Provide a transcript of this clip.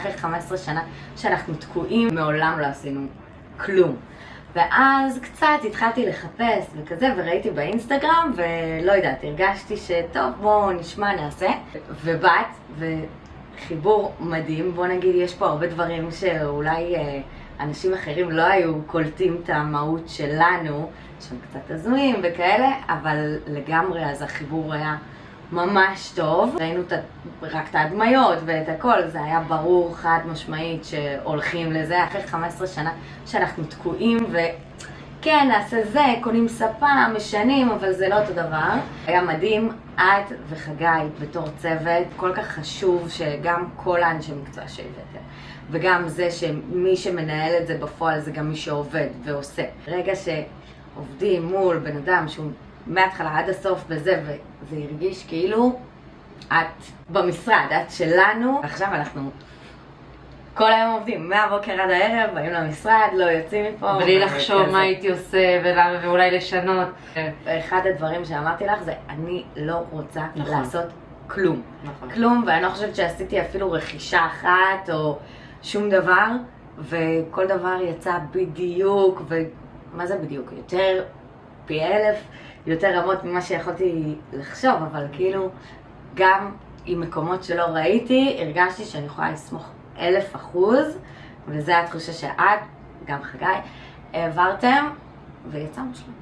אחרי 15 שנה שאנחנו תקועים, מעולם לא עשינו כלום. ואז קצת התחלתי לחפש וכזה, וראיתי באינסטגרם, ולא יודעת, הרגשתי שטוב, בואו נשמע, נעשה. ובת, וחיבור מדהים, בוא נגיד, יש פה הרבה דברים שאולי אנשים אחרים לא היו קולטים את המהות שלנו, שהם קצת הזויים וכאלה, אבל לגמרי אז החיבור היה ממש טוב. ראינו רק את ההדמיות ואת הכל, זה היה ברור חד משמעית שהולכים לזה. אחרי 15 שנה שאנחנו תקועים וכן, נעשה זה, קונים ספה, משנים, אבל זה לא אותו דבר. היה מדהים, את וחגי בתור צוות, כל כך חשוב שגם כל האנשי מקצוע שהבאתם, וגם זה שמי שמנהל את זה בפועל זה גם מי שעובד ועושה. רגע שעובדים מול בן אדם שהוא מההתחלה עד הסוף בזה, וזה הרגיש כאילו את במשרד, את שלנו. עכשיו אנחנו כל היום עובדים, מהבוקר עד הערב, באים למשרד, לא יוצאים מפה. בלי לחשוב מה הייתי עושה ואולי לשנות. אחד הדברים שאמרתי לך זה, אני לא רוצה לעשות כלום. נכון. כלום, ואני לא חושבת שעשיתי אפילו רכישה אחת או שום דבר, וכל דבר יצא בדיוק, ומה זה בדיוק? יותר פי 1000, יותר רמות ממה שיכולתי לחשוב, אבל כאילו גם עם מקומות שלא ראיתי, הרגשתי שאני יכולה לסמוך 1000%, וזו התחושה שאת, גם חגי, העברתם, ויצא משלם.